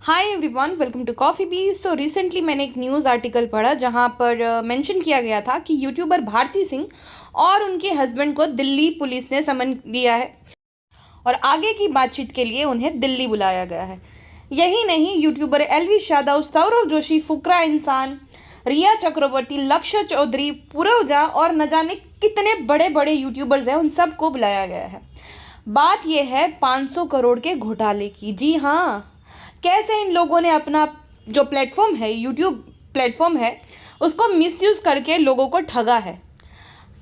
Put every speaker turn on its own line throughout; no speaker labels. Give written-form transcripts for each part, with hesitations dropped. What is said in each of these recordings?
Hi everyone, welcome to Coffee Beige. तो recently मैंने एक न्यूज़ आर्टिकल पढ़ा जहां पर मेंशन किया गया था कि यूट्यूबर भारती सिंह और उनके हस्बैंड को दिल्ली पुलिस ने समन दिया है और आगे की बातचीत के लिए उन्हें दिल्ली बुलाया गया है। यही नहीं, यूट्यूबर एल्विश यादव, सौरव जोशी, फुकरा इंसान, रिया चक्रवर्ती, लक्ष्य चौधरी, पूर्वजा और न जाने कितने बड़े बड़े यूट्यूबर्स हैं, उन सबको बुलाया गया है। बात यह है 500 करोड़ के घोटाले की। जी हाँ, कैसे इन लोगों ने अपना जो प्लेटफॉर्म है, यूट्यूब प्लेटफॉर्म है, उसको मिसयूज़ करके लोगों को ठगा है।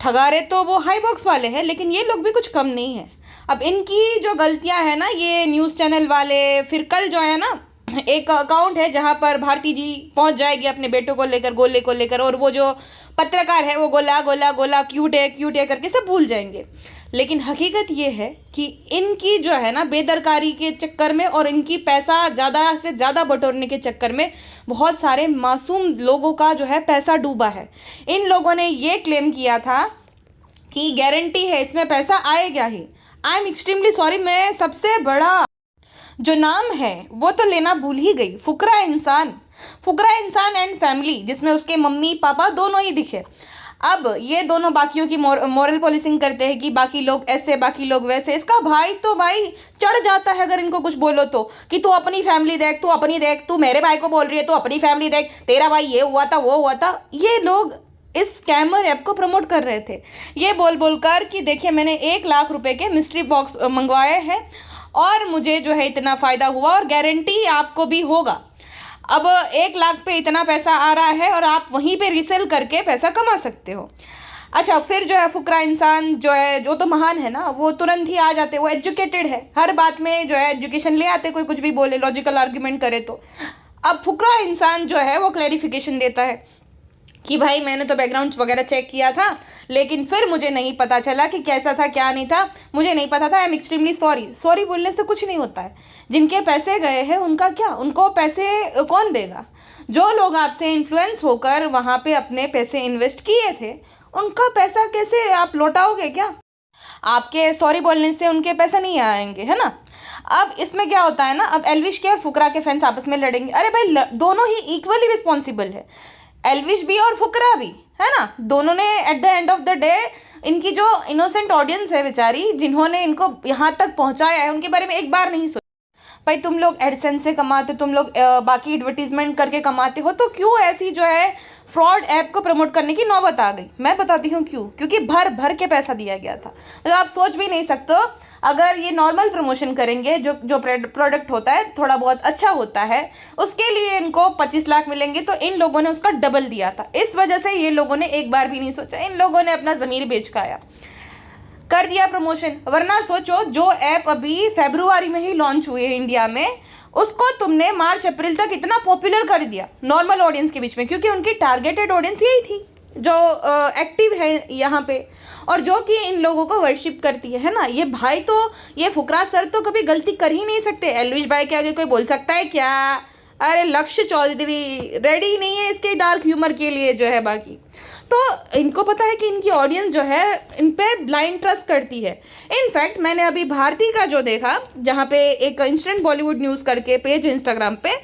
ठगा रहे तो वो हाई बॉक्स वाले हैं, लेकिन ये लोग भी कुछ कम नहीं है। अब इनकी जो गलतियां है ना, ये न्यूज़ चैनल वाले, फिर कल जो है ना, एक अकाउंट है जहां पर भारती जी पहुंच जाएगी अपने बेटों को लेकर, गोले को लेकर, और वो जो पत्रकार है वो गोला गोला गोला क्यूट है करके सब भूल जाएंगे। लेकिन हकीकत ये है कि इनकी जो है ना बेदरकारी के चक्कर में और इनकी पैसा ज़्यादा से ज़्यादा बटोरने के चक्कर में बहुत सारे मासूम लोगों का जो है पैसा डूबा है। इन लोगों ने ये क्लेम किया था कि गारंटी है इसमें पैसा आएगा ही। आई एम एक्सट्रीमली सॉरी, मैं सबसे बड़ा जो नाम है वो तो लेना भूल ही गई। फुकरा इंसान एंड फैमिली, जिसमें उसके मम्मी पापा दोनों ही दिखे। अब ये दोनों बाकियों की मॉरल पॉलिसिंग करते हैं कि बाकी लोग ऐसे, बाकी लोग वैसे। इसका भाई तो भाई चढ़ जाता है अगर इनको कुछ बोलो तो, कि तू अपनी फैमिली देख, तू अपनी देख, तू मेरे भाई को बोल रही है, तू अपनी फैमिली देख, तेरा भाई ये हुआ था वो हुआ था। ये लोग इस स्कैमर ऐप को प्रमोट कर रहे थे, ये बोल बोल कर कि देखिए मैंने 1 लाख रुपए के मिस्ट्री बॉक्स मंगवाए हैं और मुझे जो है इतना फ़ायदा हुआ और गारंटी आपको भी होगा। अब 1 लाख पे इतना पैसा आ रहा है और आप वहीं पे रीसेल करके पैसा कमा सकते हो। अच्छा, फिर जो है फुकरा इंसान जो है, जो तो महान है ना, वो तुरंत ही आ जाते, वो एजुकेटेड है, हर बात में जो है एजुकेशन ले आते, कोई कुछ भी बोले, लॉजिकल आर्ग्यूमेंट करे तो। अब फुकरा इंसान जो है वो क्लैरिफिकेशन देता है कि भाई मैंने तो बैकग्राउंड वगैरह चेक किया था, लेकिन फिर मुझे नहीं पता चला कि कैसा था क्या नहीं था, मुझे नहीं पता था। I am extremely sorry. Sorry बोलने से कुछ नहीं होता है। जिनके पैसे गए हैं उनका क्या, उनको पैसे कौन देगा? जो लोग आपसे इन्फ्लुएंस होकर वहाँ पे अपने पैसे इन्वेस्ट किए थे, उनका पैसा कैसे आप लौटाओगे क्या? आपके सॉरी बोलने से उनके पैसे नहीं आएंगे, है ना। अब इसमें क्या होता है ना, अब एल्विश के और फुकरा के फैंस आपस में लड़ेंगे। अरे भाई, दोनों ही इक्वली रिस्पॉन्सिबल है, एल्विश भी और फुकरा भी, है ना। दोनों ने at the end of the day, इनकी जो इनोसेंट ऑडियंस है बेचारी, जिन्होंने इनको यहाँ तक पहुँचाया है, उनके बारे में एक बार नहीं सोचा। भाई तुम लोग एडसेंस से कमाते, तुम लोग बाकी एडवर्टीजमेंट करके कमाते हो, तो क्यों ऐसी जो है फ्रॉड ऐप को प्रमोट करने की नौबत आ गई? मैं बताती हूँ क्यों। क्योंकि भर भर के पैसा दिया गया था। मतलब आप सोच भी नहीं सकते हो, अगर ये नॉर्मल प्रमोशन करेंगे, जो जो प्रोडक्ट होता है थोड़ा बहुत अच्छा होता है, उसके लिए इनको 25 लाख मिलेंगे, तो इन लोगों ने उसका डबल दिया था। इस वजह से ये लोगों ने एक बार भी नहीं सोचा, इन लोगों ने अपना ज़मीर बेच खाया, कर दिया प्रमोशन। वरना सोचो, जो ऐप अभी फरवरी में ही लॉन्च हुई है इंडिया में, उसको तुमने मार्च अप्रैल तक इतना पॉपुलर कर दिया नॉर्मल ऑडियंस के बीच में, क्योंकि उनकी टारगेटेड ऑडियंस यही थी जो एक्टिव है यहाँ पे और जो कि इन लोगों को वर्शिप करती है ना। ये भाई तो, ये फुकरा सर तो कभी गलती कर ही नहीं सकते। एल्विश भाई के आगे कोई बोल सकता है क्या? अरे लक्ष्य चौधरी रेडी नहीं है इसके डार्क ह्यूमर के लिए जो है। बाकी तो इनको पता है कि इनकी ऑडियंस जो है इन पे ब्लाइंड ट्रस्ट करती है। इनफैक्ट मैंने अभी भारती का जो देखा, जहाँ पे एक इंस्टेंट बॉलीवुड न्यूज़ करके पेज इंस्टाग्राम पे,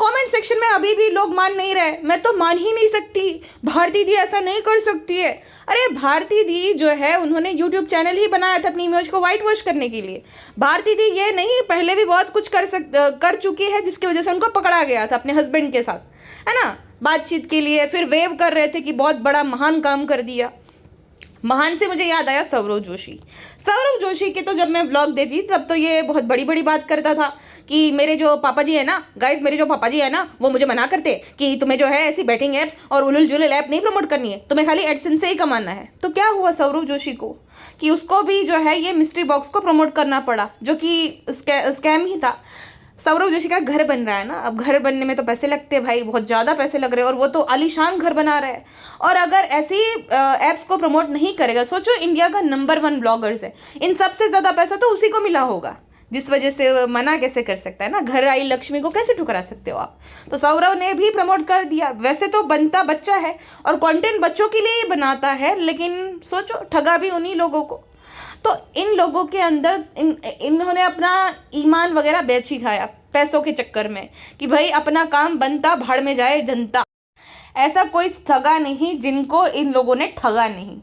कमेंट सेक्शन में अभी भी लोग मान नहीं रहे। मैं तो मान ही नहीं सकती, भारती दी ऐसा नहीं कर सकती है। अरे भारती दी जो है, उन्होंने यूट्यूब चैनल ही बनाया था अपनी इमेज को वाइट वॉश करने के लिए। भारती दी ये नहीं, पहले भी बहुत कुछ कर चुकी है, जिसकी वजह से उनको पकड़ा गया था अपने हस्बैंड के साथ, है ना, बातचीत के लिए। फिर वेव कर रहे थे कि बहुत बड़ा महान काम कर दिया। महान से मुझे याद आया सौरव जोशी के तो जब मैं ब्लॉग देखी तब तो ये बहुत बड़ी बड़ी बात करता था कि मेरे जो पापा जी है ना, गाइस मेरे जो पापा जी है ना, वो मुझे मना करते कि तुम्हें जो है ऐसी बैटिंग एप्स और उलुल जुलुल ऐप नहीं प्रमोट करनी है, तुम्हें खाली एडसेंस से ही कमाना है। तो क्या हुआ सौरव जोशी को कि उसको भी जो है ये मिस्ट्री बॉक्स को प्रमोट करना पड़ा, जो कि स्कैम ही था। सौरव जोशी का घर बन रहा है ना, अब घर बनने में तो पैसे लगते हैं भाई, बहुत ज़्यादा पैसे लग रहे हैं, और वो तो आलीशान घर बना रहा है। और अगर ऐसी ऐप्स को प्रमोट नहीं करेगा, सोचो इंडिया का नंबर 1 ब्लॉगर्स है, इन सबसे ज़्यादा पैसा तो उसी को मिला होगा, जिस वजह से मना कैसे कर सकता है ना। घर आई लक्ष्मी को कैसे ठुकरा सकते हो आप? तो सौरव ने भी प्रमोट कर दिया। वैसे तो बनता बच्चा है और कंटेंट बच्चों के लिए ही बनाता है, लेकिन सोचो ठगा भी उन्हीं लोगों को। तो इन लोगों के अंदर इन्होंने अपना ईमान वगैरह बेच ही खाया। पैसों के चक्कर में कि भाई अपना काम बनता भाड़ में जाए जनता। ऐसा कोई ठगा नहीं जिनको इन लोगों ने ठगा नहीं,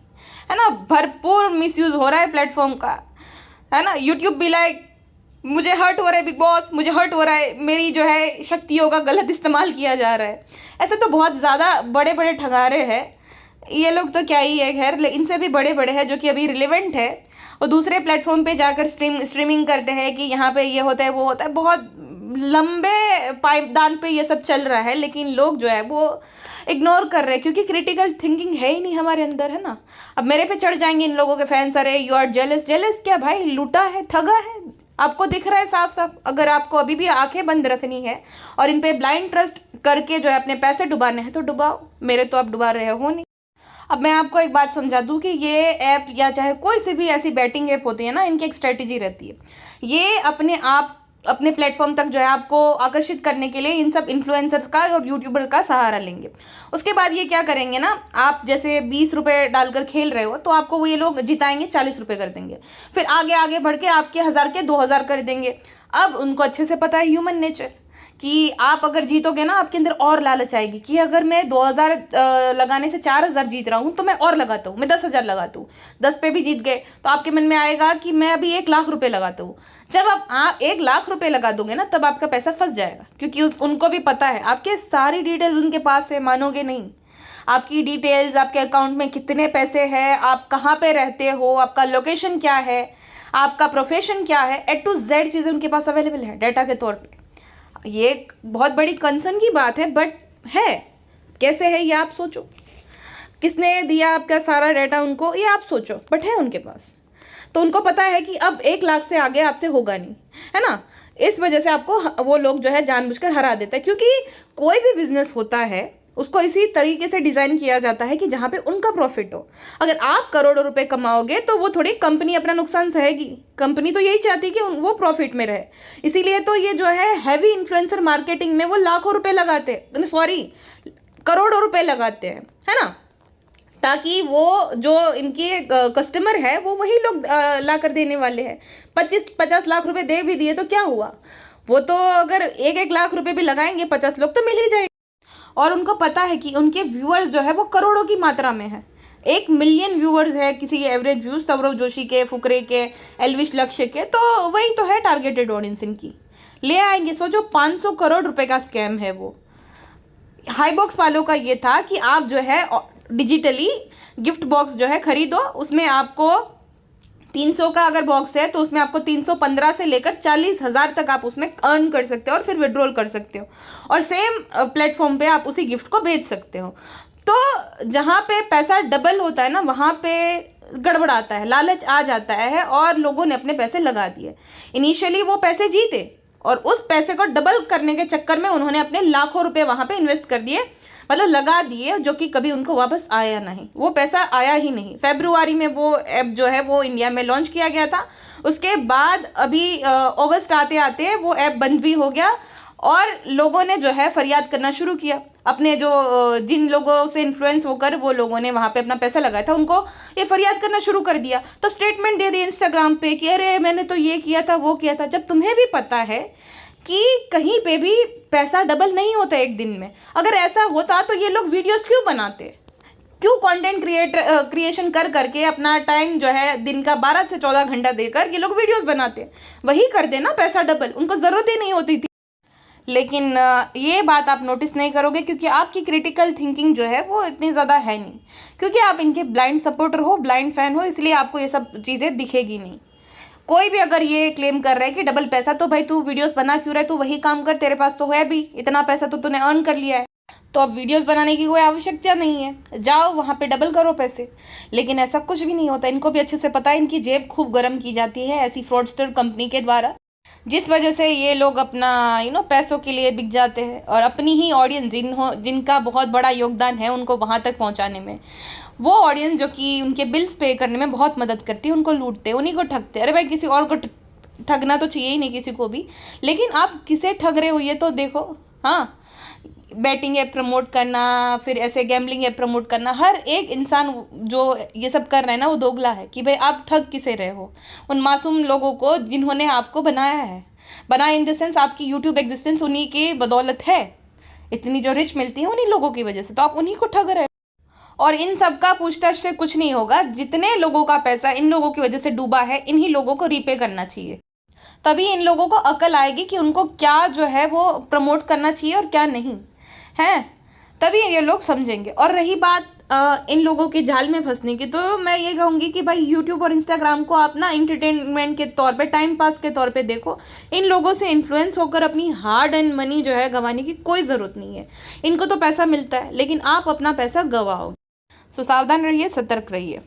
है ना। भरपूर मिसयूज हो रहा है प्लेटफॉर्म का, है ना। यूट्यूब भी लाइक मुझे हर्ट हो रहा है बिग बॉस, मुझे हर्ट हो रहा है, मेरी जो है शक्तियों का गलत इस्तेमाल किया जा रहा है। ऐसे तो बहुत ज़्यादा बड़े बड़े ठगारे हैं ये लोग, तो क्या ही है। खैर इनसे भी बड़े बड़े हैं जो कि अभी रिलेवेंट है और दूसरे प्लेटफॉर्म पे जाकर स्ट्रीमिंग करते हैं कि यहाँ पे ये होता है वो होता है। बहुत लंबे पाइपदान पे ये सब चल रहा है, लेकिन लोग जो है वो इग्नोर कर रहे हैं क्योंकि क्रिटिकल थिंकिंग है ही नहीं हमारे अंदर, है ना। अब मेरे पे चढ़ जाएंगे इन लोगों के फैंस, अरे यू आर जेलस। जेलस क्या भाई, लूटा है, ठगा है, आपको दिख रहा है साफ साफ। अगर आपको अभी भी आंखें बंद रखनी है और इन पे ब्लाइंड ट्रस्ट करके जो है अपने पैसे डुबाने हैं तो डुबाओ, मेरे तो आप डुबा रहे हो नहीं। अब मैं आपको एक बात समझा दूं कि ये ऐप या चाहे कोई सी भी ऐसी बैटिंग ऐप होती है ना, इनकी एक स्ट्रेटेजी रहती है। ये अपने प्लेटफॉर्म तक जो है आपको आकर्षित करने के लिए इन सब इन्फ्लुएंसर्स का और यूट्यूबर का सहारा लेंगे। उसके बाद ये क्या करेंगे ना, आप जैसे 20 रुपये डालकर खेल रहे हो तो आपको वो ये लोग जिताएंगे 40 रुपये कर देंगे, फिर आगे आगे बढ़ के आपके 1000 के 2000 कर देंगे। अब उनको अच्छे से पता है ह्यूमन नेचर कि आप अगर जीतोगे ना आपके अंदर और लालच आएगी कि अगर मैं 2000 लगाने से 4000 जीत रहा हूँ तो मैं और लगाता हूँ, मैं 10,000 लगाता हूँ, 10 पे भी जीत गए तो आपके मन में आएगा कि मैं अभी 1,00,000 रुपये लगाता हूँ। जब आप 1,00,000 रुपये लगा दोगे ना तब आपका पैसा फंस जाएगा क्योंकि उनको भी पता है, आपके सारी डिटेल्स उनके पास है, मानोगे नहीं। आपकी डिटेल्स, आपके अकाउंट में कितने पैसे हैं, आप कहाँ पे रहते हो, आपका लोकेशन क्या है, आपका प्रोफेशन क्या है, A to Z चीज़ें उनके पास अवेलेबल है डेटा के तौर पे। ये एक बहुत बड़ी कंसर्न की बात है, बट है कैसे है ये आप सोचो। किसने दिया आपका सारा डाटा उनको ये आप सोचो, बट है उनके पास। तो उनको पता है कि अब 1,00,000 से आगे आपसे होगा नहीं, है ना। इस वजह से आपको वो लोग जो है जानबूझकर हरा देता है क्योंकि कोई भी बिजनेस होता है उसको इसी तरीके से डिज़ाइन किया जाता है कि जहाँ पे उनका प्रॉफिट हो। अगर आप करोड़ों रुपए कमाओगे तो वो थोड़ी कंपनी अपना नुकसान सहेगी, कंपनी तो यही चाहती है कि वो प्रॉफिट में रहे। इसीलिए तो ये जो है हैवी इन्फ्लुएंसर मार्केटिंग में वो लाखों रुपए लगाते हैं, सॉरी करोड़ों रुपए लगाते हैं, है ना, ताकि वो जो इनके कस्टमर है वो वही लोग ला कर देने वाले हैं। 25-50 लाख रुपए दे भी दिए तो क्या हुआ, वो तो अगर 1-1 लाख रुपए भी लगाएंगे 50 लोग तो मिल ही जाएंगे। और उनको पता है कि उनके व्यूअर्स जो है वो करोड़ों की मात्रा में है। 1 मिलियन व्यूअर्स है किसी के एवरेज व्यूज, सौरव जोशी के, फुकरे के, एल्विश लक्ष्य के, तो वही तो है टारगेटेड ऑडियंस इनकी। ले आएंगे, सोचो 500 करोड़ रुपए का स्कैम है वो। हाई बॉक्स वालों का ये था कि आप जो है डिजिटली गिफ्ट बॉक्स जो है खरीदो, उसमें आपको 300 का अगर बॉक्स है तो उसमें आपको 315 से लेकर 40,000 तक आप उसमें अर्न कर सकते हो और फिर विड्रॉल कर सकते हो और सेम प्लेटफॉर्म पे आप उसी गिफ्ट को बेच सकते हो। तो जहाँ पे पैसा डबल होता है ना वहाँ पे गड़बड़ाता है, लालच आ जाता है और लोगों ने अपने पैसे लगा दिए। इनिशियली वो पैसे जीते और उस पैसे को डबल करने के चक्कर में उन्होंने अपने लाखों रुपए वहाँ पे इन्वेस्ट कर दिए, मतलब लगा दिए, जो कि कभी उनको वापस आया नहीं, वो पैसा आया ही नहीं। फरवरी में वो ऐप जो है वो इंडिया में लॉन्च किया गया था, उसके बाद अभी अगस्त आते आते वो ऐप बंद भी हो गया और लोगों ने जो है फरियाद करना शुरू किया। अपने जो जिन लोगों से इन्फ्लुएंस होकर वो लोगों ने वहाँ पे अपना पैसा लगाया था उनको ये फरियाद करना शुरू कर दिया। तो स्टेटमेंट दे दिए इंस्टाग्राम पे कि अरे मैंने तो ये किया था वो किया था, जब तुम्हें भी पता है कि कहीं पे भी पैसा डबल नहीं होता एक दिन में। अगर ऐसा होता तो ये लोग वीडियोस क्यों बनाते, क्यों कंटेंट क्रिएशन कर करके अपना टाइम जो है दिन का 12 से 14 घंटा देकर ये लोग वीडियोस बनाते, वही कर देना पैसा डबल, उनको ज़रूरत ही नहीं होती थी। लेकिन ये बात आप नोटिस नहीं करोगे क्योंकि आपकी क्रिटिकल थिंकिंग जो है वो इतनी ज़्यादा है नहीं, क्योंकि आप इनके ब्लाइंड सपोर्टर हो, ब्लाइंड फैन हो, इसलिए आपको ये सब चीज़ें दिखेगी नहीं। कोई भी अगर ये क्लेम कर रहा है कि डबल पैसा, तो भाई तू वीडियोस बना क्यों रहा है, तू वही काम कर, तेरे पास तो है भी इतना पैसा, तो तूने अर्न कर लिया है, तो अब वीडियोस बनाने की कोई आवश्यकता नहीं है, जाओ वहाँ पे डबल करो पैसे। लेकिन ऐसा कुछ भी नहीं होता, इनको भी अच्छे से पता है इनकी जेब खूब गर्म की जाती है ऐसी फ्रॉडस्टर कंपनी के द्वारा, जिस वजह से ये लोग अपना पैसों के लिए बिक जाते हैं और अपनी ही ऑडियंस जिनका बहुत बड़ा योगदान है उनको वहाँ तक पहुँचाने में, वो ऑडियंस जो कि उनके बिल्स पे करने में बहुत मदद करती है, उनको लूटते हैं, उन्हीं को ठगते हैं। अरे भाई किसी और को ठगना तो चाहिए ही नहीं किसी को भी, लेकिन आप किसे ठग रहे हो ये तो देखो। हाँ, बैटिंग ऐप प्रमोट करना, फिर ऐसे गैम्बलिंग ऐप प्रमोट करना, हर एक इंसान जो ये सब कर रहा है ना वो दोगला है कि भाई आप ठग किसे रहे हो उन मासूम लोगों को जिन्होंने आपको बनाया है। बना इन द सेंस आपकी यूट्यूब एग्जिस्टेंस उन्हीं के बदौलत है, इतनी जो रिच मिलती है उन्हीं लोगों की वजह से, तो आप उन्हीं को ठग रहे हो। और इन सब का पूछताछ से कुछ नहीं होगा, जितने लोगों का पैसा इन लोगों की वजह से डूबा है इन्हीं लोगों को रीपे करना चाहिए, तभी इन लोगों को अकल आएगी कि उनको क्या जो है वो प्रमोट करना चाहिए और क्या नहीं है, तभी ये लोग समझेंगे। और रही बात इन लोगों के जाल में फंसने की, तो मैं ये कहूँगी कि भाई यूट्यूब और इंस्टाग्राम को आप ना इंटरटेनमेंट के तौर पे, टाइम पास के तौर पे देखो। इन लोगों से इन्फ्लुएंस होकर अपनी हार्ड एंड मनी जो है गंवाने की कोई ज़रूरत नहीं है। इनको तो पैसा मिलता है, लेकिन आप अपना पैसा गंवाओगे। सो सावधान रहिए, सतर्क रहिए।